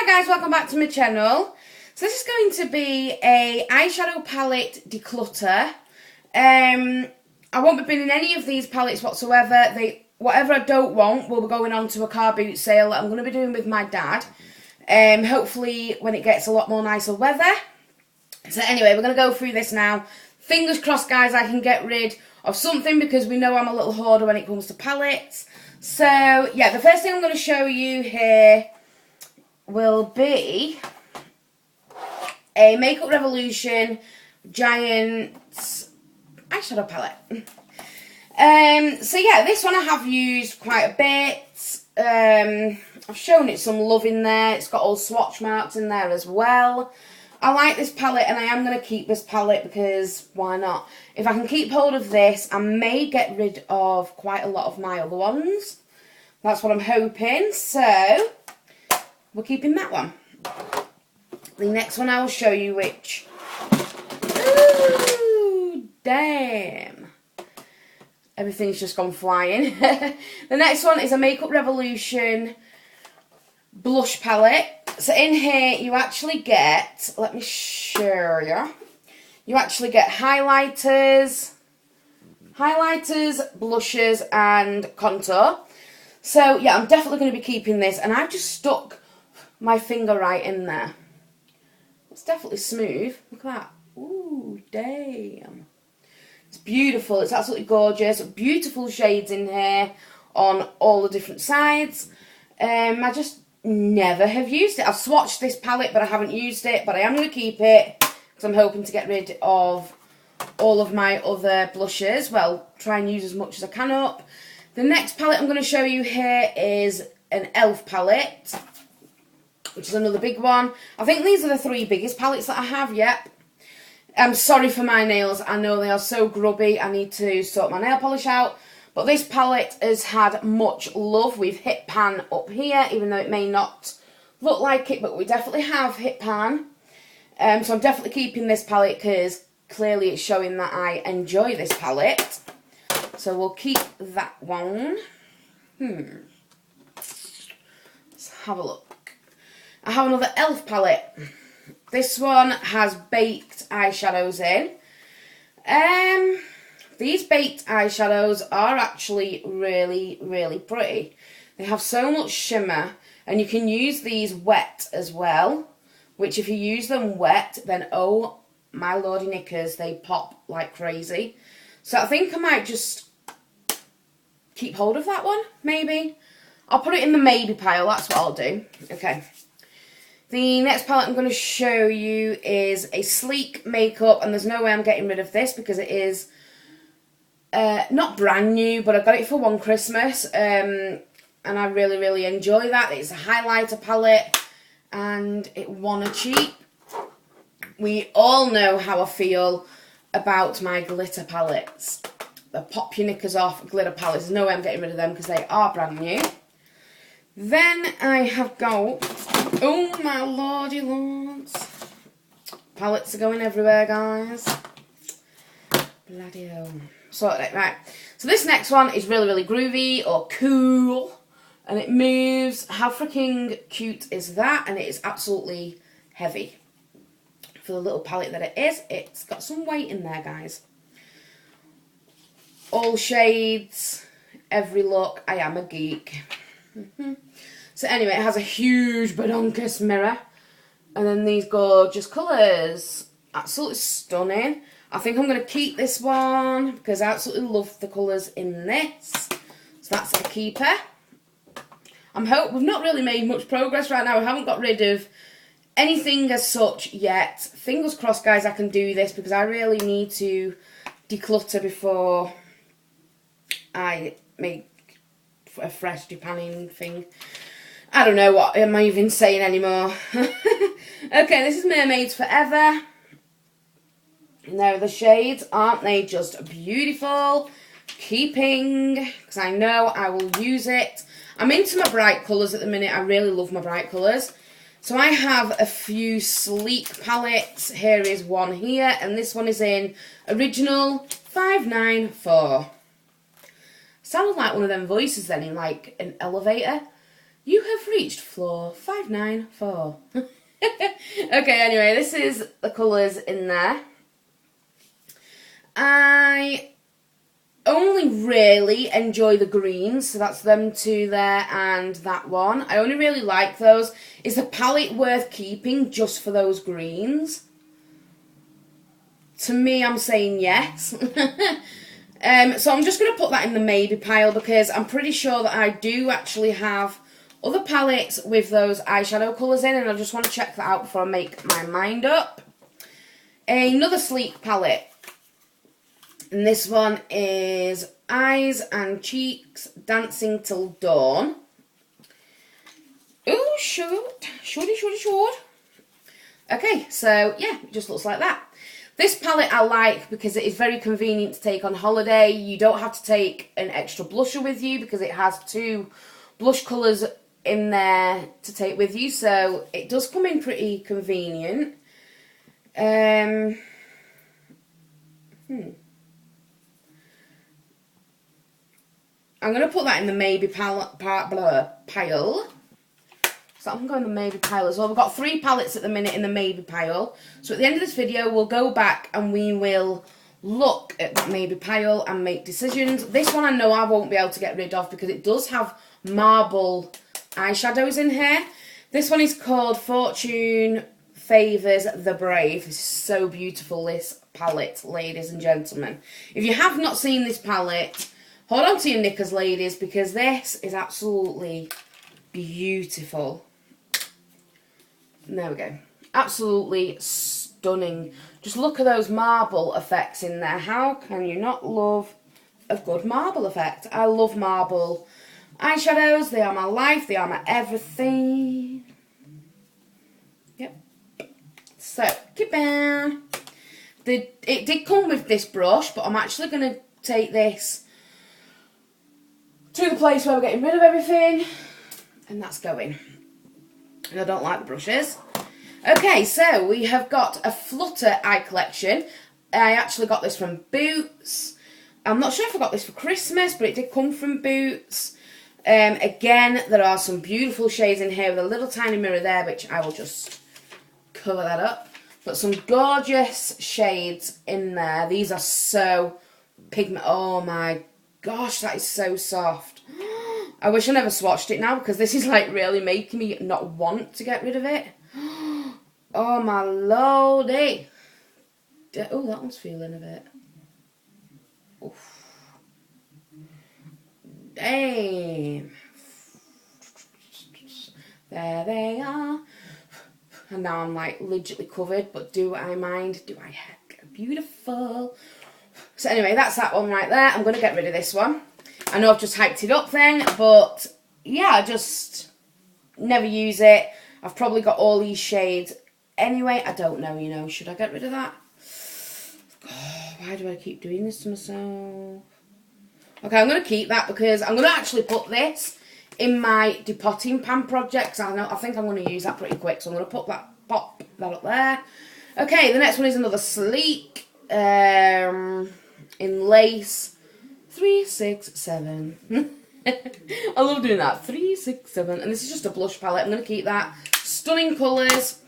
Hi guys, welcome back to my channel. So this is going to be a eyeshadow palette declutter. I won't be binning any of these palettes whatsoever. Whatever I don't want will be going on to a car boot sale that I'm going to be doing with my dad. Hopefully when it gets a lot more nicer weather. So anyway, we're going to go through this now. Fingers crossed guys, I can get rid of something because we know I'm a little hoarder when it comes to palettes. So yeah, the first thing I'm going to show you here will be a Makeup Revolution Giant eyeshadow palette. So yeah, this one I have used quite a bit. I've shown it some love in there. It's got all swatch marks in there as well. I like this palette and I am going to keep this palette because why not? If I can keep hold of this, I may get rid of quite a lot of my other ones. That's what I'm hoping. So we're keeping that one. The next one I will show you which... Ooh, damn. Everything's just gone flying. The next one is a Makeup Revolution blush palette. So in here you actually get, let me show you. You actually get highlighters, blushes and contour. So yeah, I'm definitely going to be keeping this, and I've just stuck my finger right in there. It's definitely smooth. Look at that. Ooh, damn. It's beautiful. It's absolutely gorgeous. Beautiful shades in here on all the different sides. I just never have used it. I've swatched this palette, but I haven't used it. But I am going to keep it because I'm hoping to get rid of all of my other blushes. Well, try and use as much as I can up. The next palette I'm going to show you here is an e.l.f. palette, which is another big one. I think these are the three biggest palettes that I have, yep. I'm sorry for my nails. I know they are so grubby. I need to sort my nail polish out. But this palette has had much love. We've hit pan up here, even though it may not look like it, but we definitely have hit pan. So I'm definitely keeping this palette because clearly it's showing that I enjoy this palette. So we'll keep that one. Let's have a look. I have another e.l.f. palette. This one has baked eyeshadows in. These baked eyeshadows are actually really, really pretty. They have so much shimmer, and you can use these wet as well, which if you use them wet, then oh my lordy knickers, they pop like crazy. So I think I might just keep hold of that one, maybe. I'll put it in the maybe pile, that's what I'll do. Okay. The next palette I'm going to show you is a sleek makeup, and there's no way I'm getting rid of this because it is not brand new, but I got it for one Christmas, and I really, really enjoy that. It's a highlighter palette, and it won a cheap. We all know how I feel about my glitter palettes. The pop your knickers off glitter palettes. There's no way I'm getting rid of them because they are brand new. Then I have got, oh my lordy lords, palettes are going everywhere guys. Bloody hell. Sorted it, right. So this next one is really, really groovy or cool, and it moves. How freaking cute is that? And it is absolutely heavy. For the little palette that it is, it's got some weight in there guys. All shades, every look, I am a geek. So anyway, it has a huge badonkus mirror, and then these gorgeous colours. Absolutely stunning. I think I'm going to keep this one because I absolutely love the colours in this. So that's a keeper. We've not really made much progress right now. We haven't got rid of anything as such yet. Fingers crossed guys I can do this because I really need to declutter before I make a fresh depanning thing. I don't know what am I even saying anymore. Okay, this is Mermaids Forever. Now the shades, aren't they just beautiful? Keeping, because I know I will use it. I'm into my bright colours at the minute. I really love my bright colours. So I have a few sleek palettes. Here is one here, and this one is in Original 594. Sounded like one of them voices then in like an elevator. You have reached floor 594. Okay, anyway, this is the colours in there. I only really enjoy the greens, so that's them two there and that one. I only really like those. Is the palette worth keeping just for those greens? To me, I'm saying yes. So I'm just going to put that in the maybe pile because I'm pretty sure that I do actually have other palettes with those eyeshadow colours in, and I just want to check that out before I make my mind up. Another sleek palette. And this one is Eyes and Cheeks Dancing Till Dawn. Oh, shoot. Okay, so yeah, it just looks like that. This palette I like because it is very convenient to take on holiday. You don't have to take an extra blusher with you because it has two blush colours in there to take with you. So it does come in pretty convenient. I'm going to put that in the maybe pile. So I'm going to the maybe pile as well. We've got 3 palettes at the minute in the maybe pile. So at the end of this video, we'll go back and we will look at that maybe pile and make decisions. This one I know I won't be able to get rid of because it does have marble eyeshadows in here. This one is called Fortune Favours the Brave. This is so beautiful, this palette, ladies and gentlemen. If you have not seen this palette, hold on to your knickers, ladies, because this is absolutely beautiful. There we go. Absolutely stunning. Just look at those marble effects in there. How can you not love a good marble effect? I love marble eyeshadows. They are my life. They are my everything. Yep. So, keep on. It did come with this brush, but I'm actually going to take this to the place where we're getting rid of everything. And that's going. And I don't like the brushes. Okay, so we have got a Flutter eye collection. I actually got this from Boots. I'm not sure if I got this for Christmas, but it did come from Boots. Again, there are some beautiful shades in here with a little tiny mirror there, which I will just cover that up. But some gorgeous shades in there. These are so pigment. Oh my gosh, that is so soft. I wish I never swatched it now because this is like really making me not want to get rid of it. Oh my lordy. Oh, that one's feeling a bit. Oof. Damn. There they are. And now I'm like legitly covered, but do I mind? Do I heck? Beautiful. So anyway, that's that one right there. I'm going to get rid of this one. I know I've just hyped it up then, but yeah, I just never use it. I've probably got all these shades anyway. I don't know, you know. Should I get rid of that? Oh, why do I keep doing this to myself? Okay, I'm going to keep that because I'm going to actually put this in my depotting pan project. I think I'm going to use that pretty quick, so I'm going to pop that up there. Okay, the next one is another sleek in lace. 3, 6, 7. I love doing that. 3, 6, 7. And this is just a blush palette. I'm going to keep that. Stunning colours.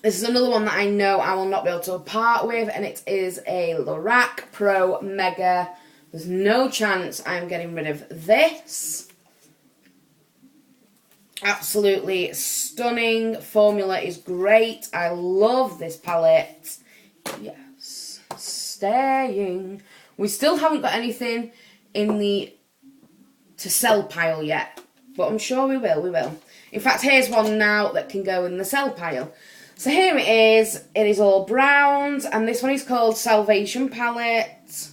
This is another one that I know I will not be able to part with. And it is a Lorac Pro Mega. There's no chance I'm getting rid of this. Absolutely stunning. Formula is great. I love this palette. Yes. Staying. We still haven't got anything in the to sell pile yet, but I'm sure we will. In fact, here's one now that can go in the sell pile. So here it is. It is all browns, and this one is called Salvation Palette.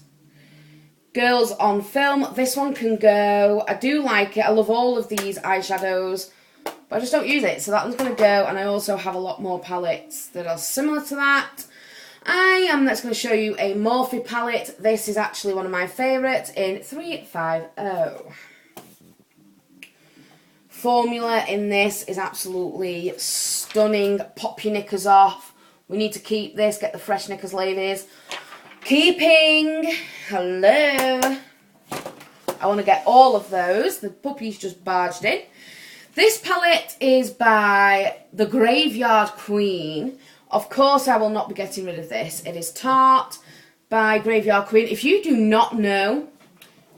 Girls on Film. This one can go. I do like it. I love all of these eyeshadows, but I just don't use it. So that one's going to go, and I also have a lot more palettes that are similar to that. I am next going to show you a Morphe palette. This is actually one of my favourites in 350. Formula in this is absolutely stunning. Pop your knickers off. We need to keep this. Get the fresh knickers, ladies. Keeping. Hello. I want to get all of those. The puppy's just barged in. This palette is by the Graveyard Queen. Of course, I will not be getting rid of this. It is Tarte by Graveyard Queen. If you do not know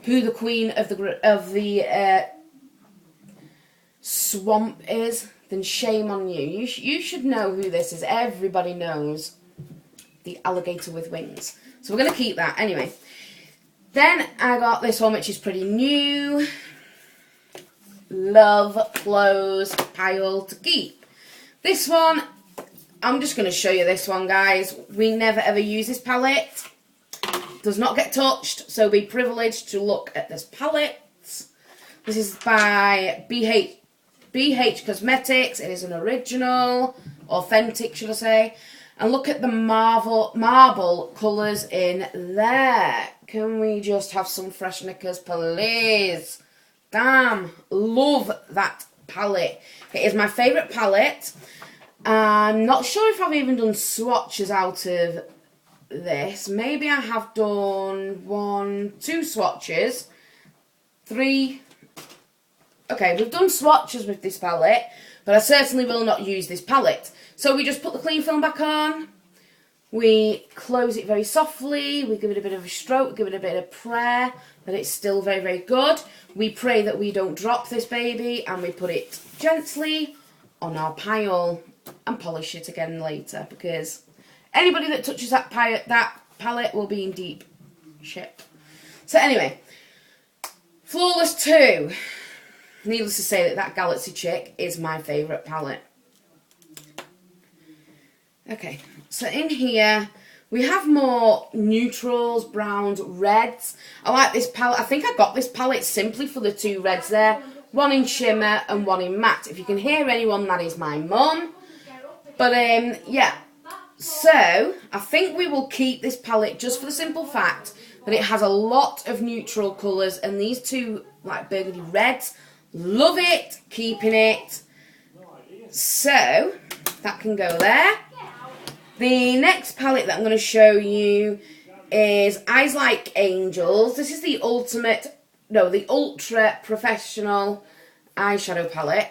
who the queen of the swamp is, then shame on you. You should know who this is. Everybody knows the alligator with wings. So we're going to keep that anyway. Then I got this one, which is pretty new. Love Clothes Pile to Keep. This one, I'm just going to show you this one, guys. We never ever use this palette. Does not get touched, so be privileged to look at this palette. This is by BH Cosmetics. It is an original, authentic, should I say. And look at the marble colours in there. Can we just have some fresh knickers, please? Damn, love that palette. It is my favourite palette. I'm not sure if I've even done swatches out of this. Maybe I have done 2 swatches. 3. Okay, we've done swatches with this palette, but I certainly will not use this palette. So we just put the cling film back on. We close it very softly. We give it a bit of a stroke, give it a bit of prayer that it's still very, very good. We pray that we don't drop this baby, and we put it gently on our pile and polish it again later, because anybody that touches that palette will be in deep shit. So anyway, Flawless 2. Needless to say that Galaxy Chick is my favourite palette. Okay, so in here we have more neutrals, browns, reds. I like this palette. I think I got this palette simply for the 2 reds there. One in shimmer and one in matte. If you can hear anyone, that is my mum. But yeah, so I think we will keep this palette just for the simple fact that it has a lot of neutral colours, and these 2 like burgundy reds, love it, keeping it. So that can go there. The next palette that I'm going to show you is Eyes Like Angels. This is the ultra professional eyeshadow palette.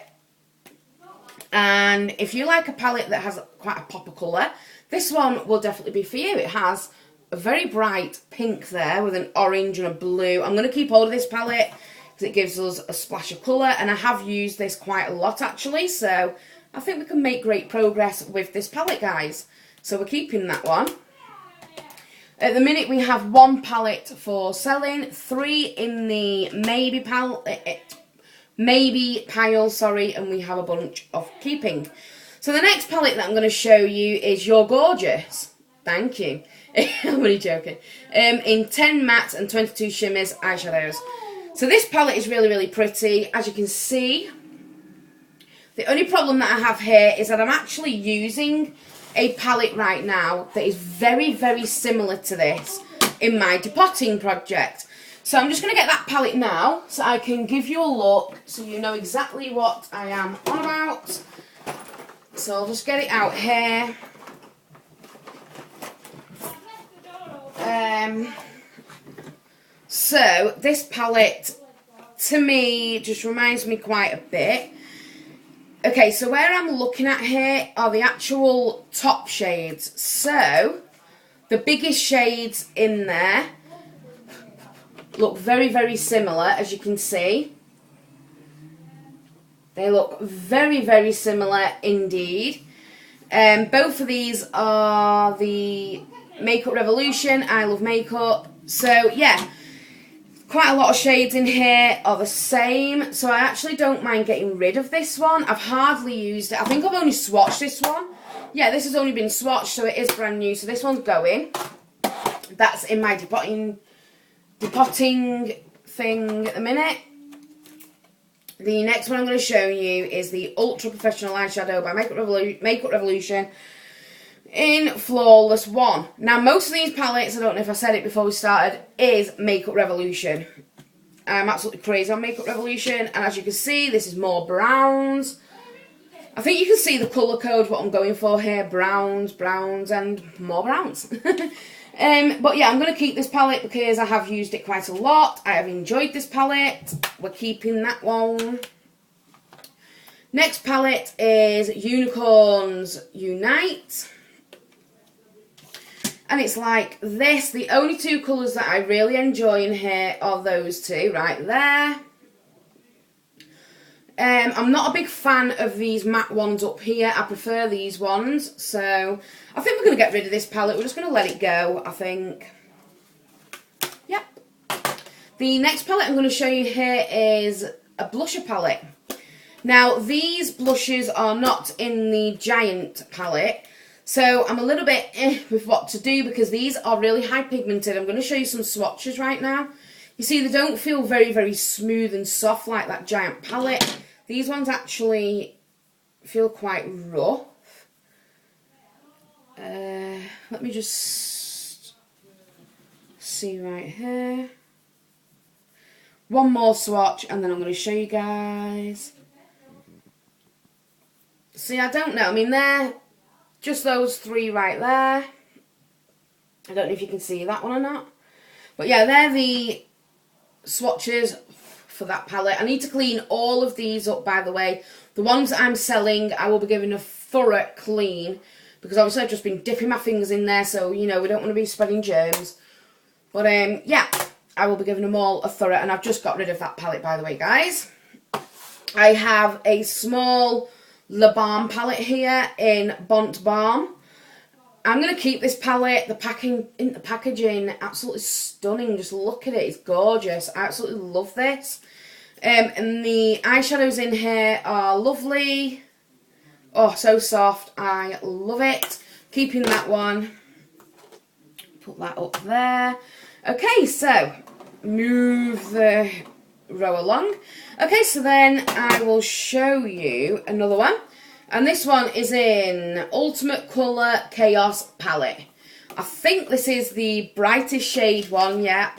And if you like a palette that has quite a pop of colour, this one will definitely be for you. It has a very bright pink there with an orange and a blue. I'm going to keep hold of this palette because it gives us a splash of colour, and I have used this quite a lot actually, so I think we can make great progress with this palette, guys. So we're keeping that one. At the minute we have 1 palette for selling, 3 in the maybe pile, and we have a bunch of keeping. So the next palette that I'm going to show you is You're Gorgeous. Thank you. I'm only joking. In 10 matte and 22 shimmers eyeshadows. So this palette is really, really pretty. As you can see, the only problem that I have here is that I'm actually using a palette right now that is very, very similar to this in my depotting project. So I'm just going to get that palette now so I can give you a look so you know exactly what I am on about. So I'll just get it out here. So this palette to me just reminds me quite a bit. Okay, so where I'm looking at here are the actual top shades. So the biggest shades in there look very, very similar, as you can see. They look very, very similar indeed. Both of these are the Makeup Revolution. I love makeup. So yeah, quite a lot of shades in here are the same. So I actually don't mind getting rid of this one. I've hardly used it. I think I've only swatched this one. Yeah, this has only been swatched, so it is brand new. So this one's going. That's in my depotting thing at the minute. The next one I'm going to show you is the Ultra Professional Eyeshadow by Makeup Revolution in Flawless 1. Now, most of these palettes, I don't know if I said it before we started, is Makeup Revolution. I'm absolutely crazy on Makeup Revolution, and as you can see, this is more browns. I think you can see the colour code, what I'm going for here. Browns, and more browns. But yeah, I'm going to keep this palette because I have used it quite a lot. I have enjoyed this palette. We're keeping that one. Next palette is Unicorns Unite. And it's like this. The only two colours that I really enjoy in here are those two right there. I'm not a big fan of these matte ones up here. I prefer these ones. So I think we're going to get rid of this palette. We're just going to let it go, I think. Yep. The next palette I'm going to show you here is a blusher palette. Now, these blushes are not in the Giant palette. So I'm a little bit with what to do because these are really high pigmented. I'm going to show you some swatches right now. You see, they don't feel very, very smooth and soft like that Giant palette. These ones actually feel quite rough. Let me just see right here. One more swatch and then I'm going to show you guys. See, I don't know. I mean, they're just those three right there. I don't know if you can see that one or not. But yeah, they're the swatches for that palette. I need to clean all of these up, by the way. The ones that I'm selling, I will be giving a thorough clean. Because obviously I've just been dipping my fingers in there. So, you know, we don't want to be spreading germs. But, yeah, I will be giving them all a thorough. And I've just got rid of that palette, by the way, guys. I have a small Le Balm palette here in Bont Balm. I'm going to keep this palette. The packaging, absolutely stunning. Just look at it. It's gorgeous. I absolutely love this. And the eyeshadows in here are lovely. Oh, so soft. I love it. Keeping that one. Put that up there. Okay, so move the row along. Okay, so then I will show you another one. And this one is in Ultimate Colour Chaos Palette. I think this is the brightest shade one, yeah.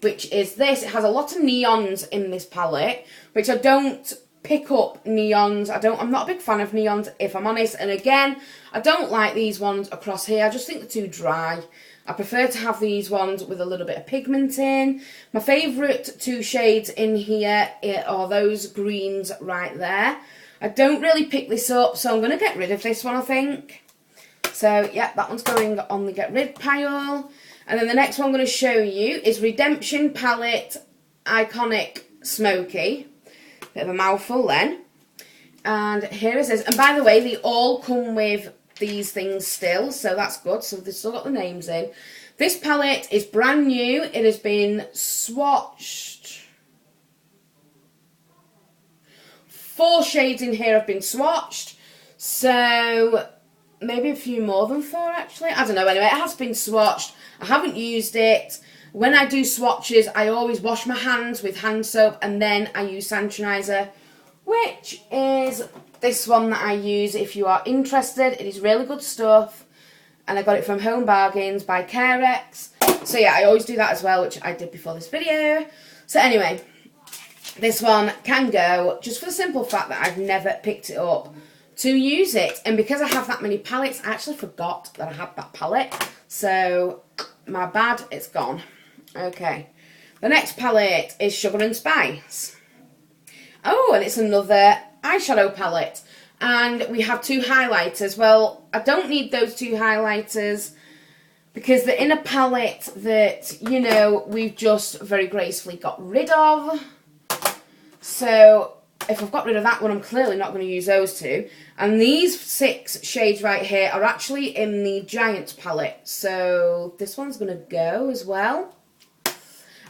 Which is this. It has a lot of neons in this palette, which I don't pick up neons. I'm not a big fan of neons, if I'm honest. And again, I don't like these ones across here. I just think they're too dry. I prefer to have these ones with a little bit of pigment in. My favourite two shades in here are those greens right there. I don't really pick this up, so I'm going to get rid of this one, I think. So, yeah, that one's going on the get rid pile. And then the next one I'm going to show you is Redemption Palette Iconic Smoky. Bit of a mouthful then. And here it is. And by the way, they all come with these things still, so that's good. So they've still got the names in. This palette is brand new. It has been swatched. 4 shades in here have been swatched. So maybe a few more than 4 actually. I don't know. Anyway, it has been swatched. I haven't used it. When I do swatches, I always wash my hands with hand soap and then I use sanitizer, which is this one that I use if you are interested. It is really good stuff. And I got it from Home Bargains by Carex. So yeah, I always do that as well, which I did before this video. So anyway, this one can go just for the simple fact that I've never picked it up to use it. And because I have that many palettes, I actually forgot that I had that palette. So my bad, it's gone. Okay. The next palette is Sugar and Spice. Oh, and it's another eyeshadow palette. And we have 2 highlighters. Well, I don't need those 2 highlighters because they're in a palette that, you know, we've just very gracefully got rid of. So if I've got rid of that one, I'm clearly not going to use those 2. And these 6 shades right here are actually in the Giant palette. So this one's going to go as well.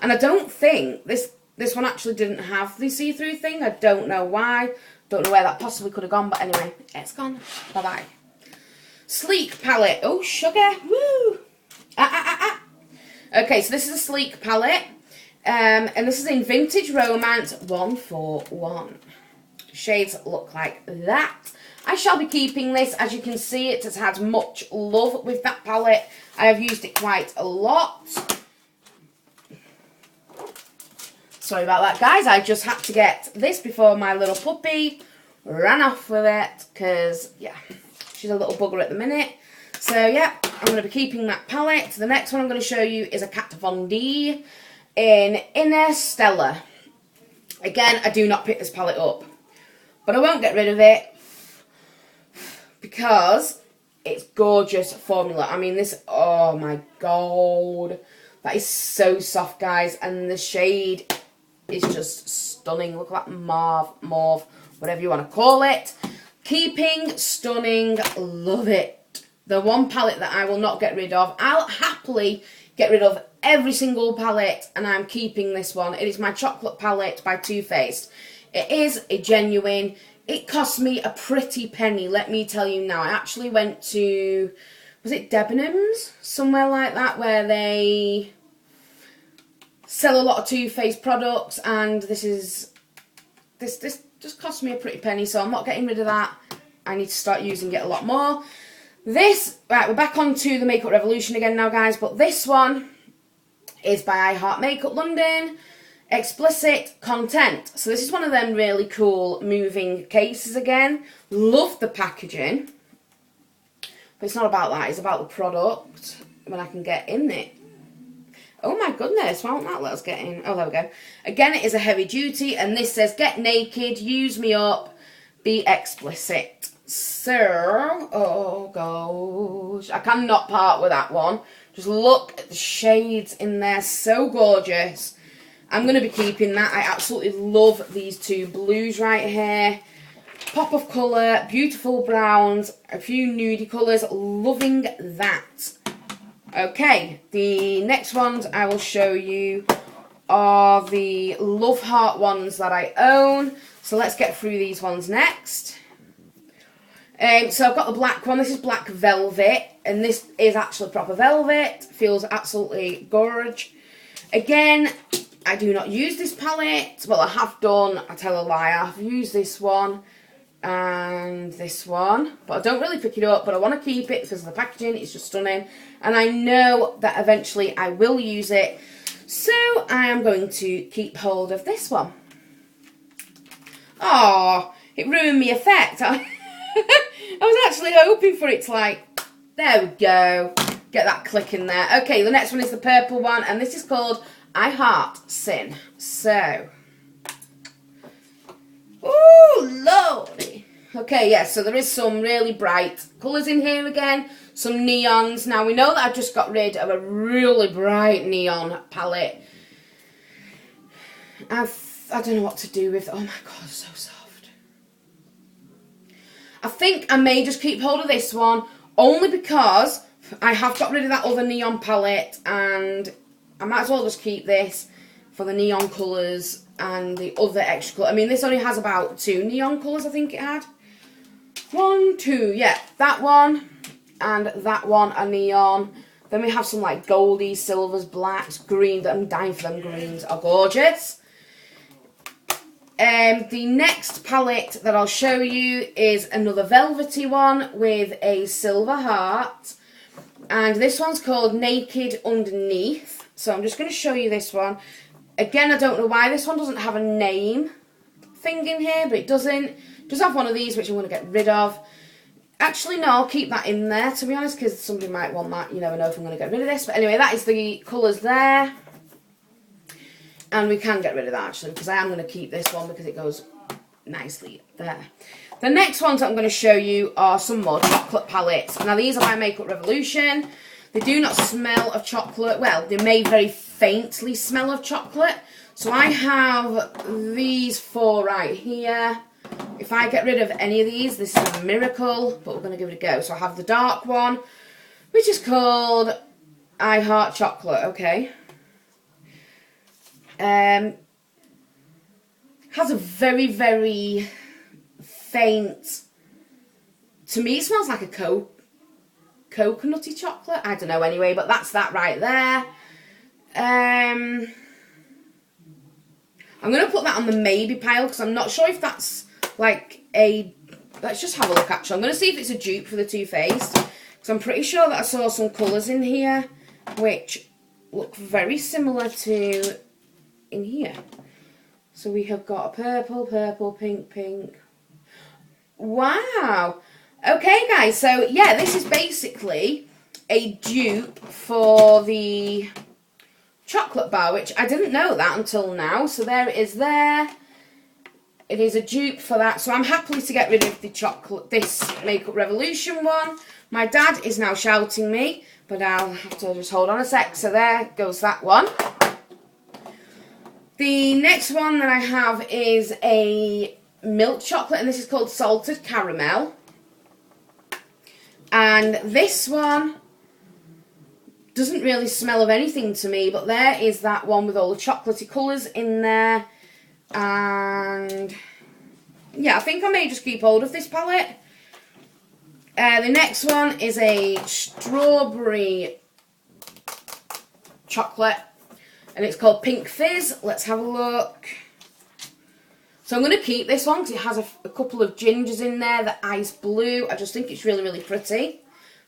And I don't think this one actually didn't have the see-through thing. I don't know why. Don't know where that possibly could have gone. But anyway, it's gone. Bye-bye. Sleek palette. Oh, sugar. Woo. Okay, so this is a sleek palette. And this is in Vintage Romance 141. Shades look like that. I shall be keeping this. As you can see, it has had much love with that palette. I have used it quite a lot. Sorry about that, guys. I just had to get this before my little puppy ran off with it. Because, yeah, she's a little bugger at the minute. So yeah, I'm going to be keeping that palette. The next one I'm going to show you is a Kat Von D in Interstellar. Again, I do not pick this palette up, but I won't get rid of it because it's gorgeous formula. I mean, this, oh my god, that is so soft, guys, and the shade is just stunning. Look at that mauve, whatever you want to call it. Keeping, stunning, love it. The one palette that I will not get rid of, I'll happily get rid of every single palette, and I'm keeping this one. It is my chocolate palette by Too Faced. It is a genuine. It cost me a pretty penny, let me tell you now. I actually went to, was it Debenhams? Somewhere like that, where they sell a lot of Too Faced products, and this just cost me a pretty penny, so I'm not getting rid of that. I need to start using it a lot more. This, right, we're back onto the Makeup Revolution again now, guys, but this one is by hhhmm Makeup London, Explicit Content. So this is one of them really cool moving cases again. Love the packaging, but it's not about that, it's about the product, when I can get in it. Oh my goodness, why won't that let us get in? Oh, there we go. Again, it is a heavy duty, and this says, get naked, use me up, be explicit. So, oh gosh, I cannot part with that one. Just look at the shades in there, so gorgeous. I'm going to be keeping that. I absolutely love these two blues right here. Pop of colour, beautiful browns, a few nudie colours, loving that. Okay, the next ones I will show you are the Love Heart ones that I own. So let's get through these ones next. So I've got the black one. This is Black Velvet, and this is actually proper velvet. Feels absolutely gorge. Again, I do not use this palette. Well, I have done. I tell a lie. I've used this one and this one, but I don't really pick it up. But I want to keep it because of the packaging. It's just stunning, and I know that eventually I will use it. So I am going to keep hold of this one. Oh, it ruined my effect. I was actually hoping for it to, like, there we go, get that click in there. Okay, the next one is the purple one, and this is called I Heart Sin. So, ooh, lordy. Okay, yeah, so there is some really bright colours in here again, some neons. Now, we know that I've just got rid of a really bright neon palette. I don't know what to do with, oh my god, so soft. I think I may just keep hold of this one, only because I have got rid of that other neon palette, and I might as well just keep this for the neon colours and the other extra colour. I mean, this only has about 2 neon colours, I think it had. 1, 2, yeah, that one and that one are neon. Then we have some like goldies, silvers, blacks, greens. I'm dying for them greens, are gorgeous. The next palette that I'll show you is another velvety one with a silver heart, and this one's called Naked Underneath. So I'm just going to show you this one. Again, I don't know why this one doesn't have a name thing in here, but it doesn't. It does have one of these, which I'm going to get rid of. Actually, no, I'll keep that in there, to be honest, because somebody might want that. You never know if I'm going to get rid of this. But anyway, that is the colours there. And we can get rid of that, actually, because I am going to keep this one because it goes nicely there. The next ones I'm going to show you are some more chocolate palettes. Now, these are by Makeup Revolution. They do not smell of chocolate. Well, they may very faintly smell of chocolate. So I have these 4 right here. If I get rid of any of these, this is a miracle, but we're going to give it a go. So I have the dark one, which is called I Heart Chocolate, okay. Has a very, very faint, to me it smells like a coconutty chocolate. I don't know anyway, but that's that right there. I'm going to put that on the maybe pile because I'm not sure if that's like a, let's just have a look actually. I'm going to see if it's a dupe for the Too Faced because I'm pretty sure that I saw some colours in here which look very similar to in here. So we have got a purple, purple, pink, pink. Wow. Okay, guys, so yeah, this is basically a dupe for the chocolate bar, which I didn't know that until now. So there it is there. It is a dupe for that. So I'm happy to get rid of the chocolate, this Makeup Revolution one. My dad is now shouting me, but I'll have to just hold on a sec. So there goes that one. The next one that I have is a milk chocolate, and this is called Salted Caramel. And this one doesn't really smell of anything to me, but there is that one with all the chocolatey colours in there. And yeah, I think I may just keep hold of this palette. The next one is a strawberry chocolate, and it's called Pink Fizz. Let's have a look. So I'm going to keep this one because it has a couple of gingers in there, the ice blue. I just think it's really, really pretty.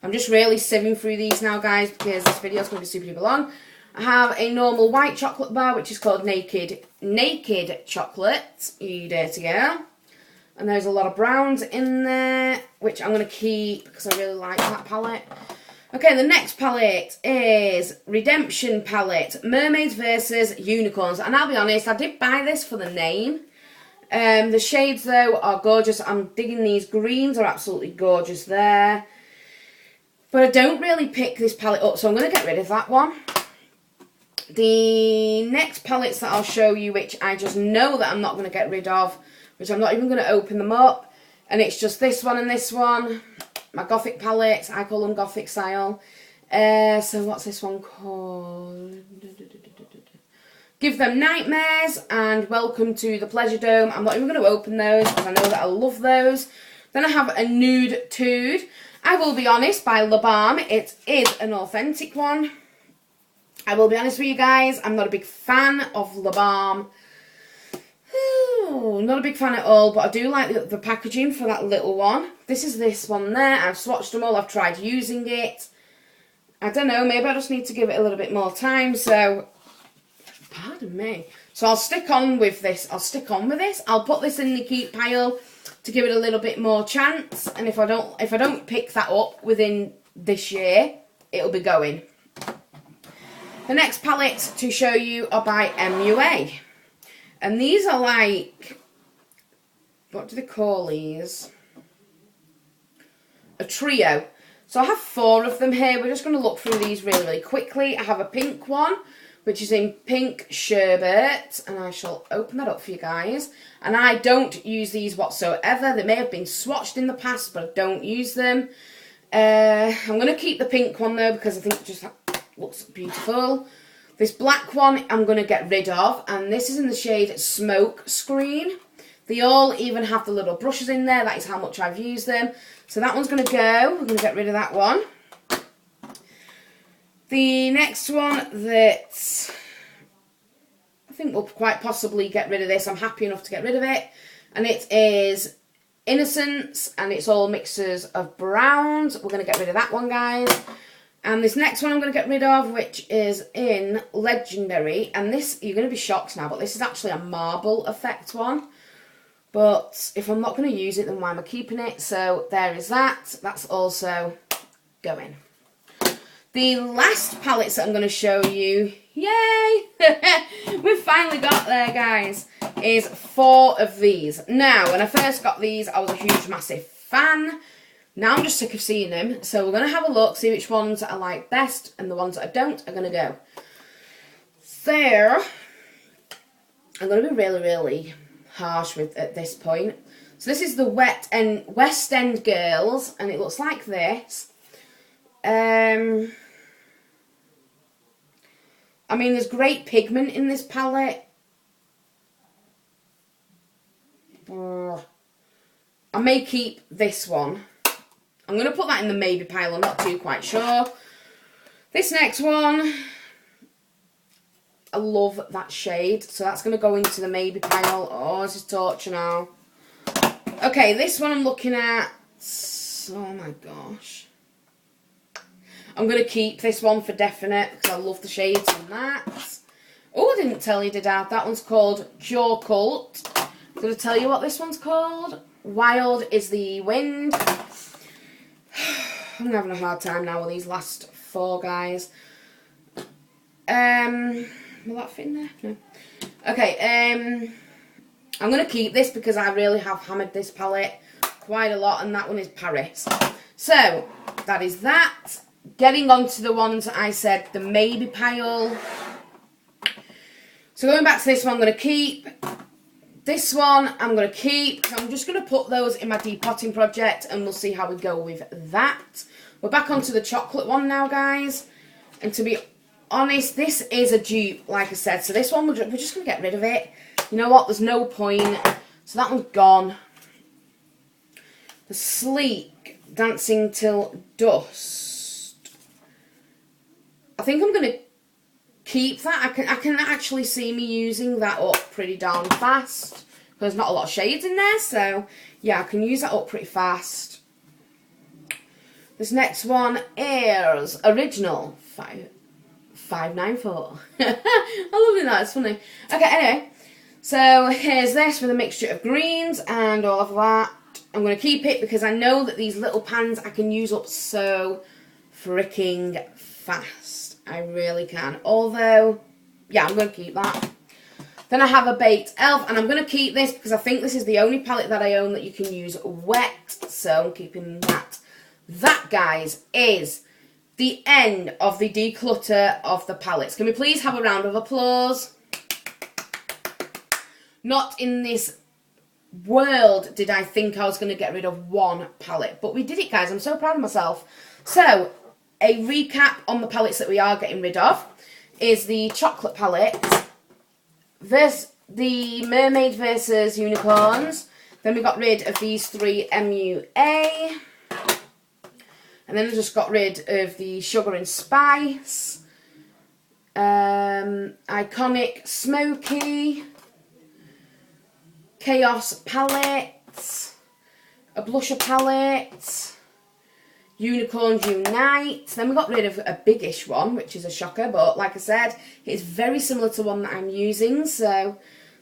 I'm just really sieving through these now, guys, because this video is going to be super duper long. I have a normal white chocolate bar, which is called Naked Chocolate. You dirty girl. And there's a lot of browns in there, which I'm going to keep because I really like that palette. Okay, the next palette is Redemption Palette, Mermaids versus Unicorns. And I'll be honest, I did buy this for the name. The shades, though, are gorgeous. I'm digging these greens, are absolutely gorgeous there. But I don't really pick this palette up, so I'm going to get rid of that one. The next palettes that I'll show you, which I just know that I'm not going to get rid of, which I'm not even going to open them up, and it's just this one and this one. My Gothic palettes, I call them Gothic style. So what's this one called? Give Them Nightmares and Welcome to the Pleasure Dome. I'm not even going to open those because I know that I love those. Then I have a Nude Tude. I will be honest, by La Balm. It is an authentic one. I will be honest with you guys, I'm not a big fan of La Balm. Not a big fan at all, but I do like the packaging for that little one. This is this one there. I've swatched them all. I've tried using it. I don't know, maybe I just need to give it a little bit more time, so pardon me. So I'll stick on with this. I'll put this in the keep pile to give it a little bit more chance, and if I don't pick that up within this year, it'll be going. The next palettes to show you are by MUA. And these are like, what do they call these? A trio. So I have 4 of them here. We're just going to look through these really, really quickly. I have a pink one, which is in Pink Sherbet. And I shall open that up for you guys. And I don't use these whatsoever. They may have been swatched in the past, but I don't use them. I'm going to keep the pink one though, because I think it just looks beautiful. This black one I'm going to get rid of, and this is in the shade Smoke Screen. They all even have the little brushes in there. That is how much I've used them. So that one's going to go. We're going to get rid of that one. The next one that I think we'll quite possibly get rid of this. I'm happy enough to get rid of it. And it is Innocence, and it's all mixes of browns. We're going to get rid of that one, guys. And this next one I'm going to get rid of, which is in Legendary. And this, you're going to be shocked now, but this is actually a marble effect one. But if I'm not going to use it, then why am I keeping it? So there is that. That's also going. The last palettes that I'm going to show you, yay! We've finally got there, guys, is 4 of these. Now, when I first got these, I was a huge, massive fan. Now I'm just sick of seeing them, so we're going to have a look, see which ones I like best, and the ones that I don't are going to go. So, I'm going to be really, really harsh with at this point. So this is the West End Girls, and it looks like this. I mean, there's great pigment in this palette. I may keep this one. I'm going to put that in the maybe pile, I'm not too quite sure. This next one, I love that shade, so that's going to go into the maybe pile. Oh, this is torture now. Okay, this one I'm looking at, oh my gosh. I'm going to keep this one for definite, because I love the shades in that. Oh, I didn't tell you, did I? That one's called Jaw Cult. I'm going to tell you what this one's called. Wild is the Wind. I'm having a hard time now with these last 4, guys. Will that fit in there? No. Okay, I'm going to keep this because I really have hammered this palette quite a lot, and that one is Paris. So, that is that. Getting on to the ones that I said, the maybe pile. So going back to this one, I'm going to keep. This one, I'm going to keep. So I'm just going to put those in my depotting project, and we'll see how we go with that. We're back onto the chocolate one now, guys. And to be honest, this is a dupe, like I said. So this one, we're just going to get rid of it. You know what? There's no point. So that one's gone. The Sleek Dancing Till Dust. I think I'm going to keep that. I can actually see me using that up pretty darn fast. There's not a lot of shades in there. So, yeah, I can use that up pretty fast. This next one is Original 594. I love that. It's funny. Okay, anyway. So here's this with a mixture of greens and all of that. I'm going to keep it because I know that these little pans I can use up so freaking fast. I really can. Although, yeah, I'm going to keep that. Then I have a Baked Elf, and I'm going to keep this because I think this is the only palette that I own that you can use wet. So I'm keeping that. That, guys, is the end of the declutter of the palettes. Can we please have a round of applause? Not in this world did I think I was going to get rid of one palette. But we did it, guys. I'm so proud of myself. So, a recap on the palettes that we are getting rid of is the chocolate palette, the Mermaid versus Unicorns. Then we got rid of these 3 MUA. And then I just got rid of the Sugar and Spice, Iconic Smoky, Chaos palette, a blusher palette, Unicorns Unite. Then we got rid of a biggish one, which is a shocker, but like I said, it's very similar to one that I'm using. So,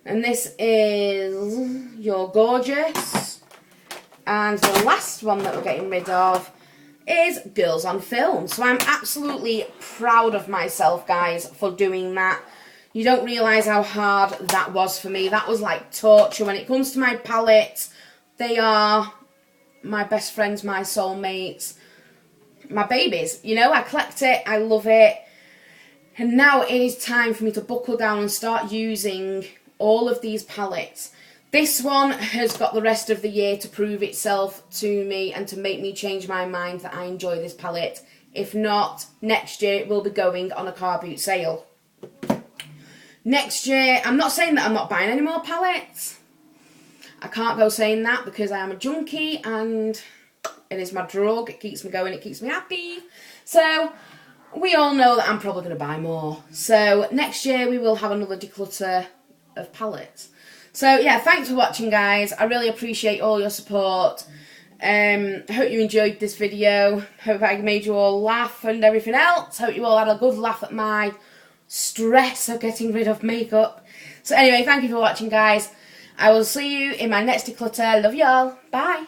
and this is You're Gorgeous. And the last one that we're getting rid of is Girls on Film. So I'm absolutely proud of myself, guys, for doing that. You don't realise how hard that was for me. That was like torture. When it comes to my palettes, they are my best friends, my soulmates, my babies. You know, I collect it, I love it. And now it is time for me to buckle down and start using all of these palettes. This one has got the rest of the year to prove itself to me and to make me change my mind that I enjoy this palette. If not, next year it will be going on a car boot sale. Next year, I'm not saying that I'm not buying any more palettes. I can't go saying that because I am a junkie and it is my drug. It keeps me going, it keeps me happy. So, we all know that I'm probably going to buy more. So, next year we will have another declutter of palettes. So, yeah, thanks for watching, guys. I really appreciate all your support. I hope you enjoyed this video. Hope I made you all laugh and everything else. Hope you all had a good laugh at my stress of getting rid of makeup. So anyway, thank you for watching, guys. I will see you in my next declutter. Love you all. Bye.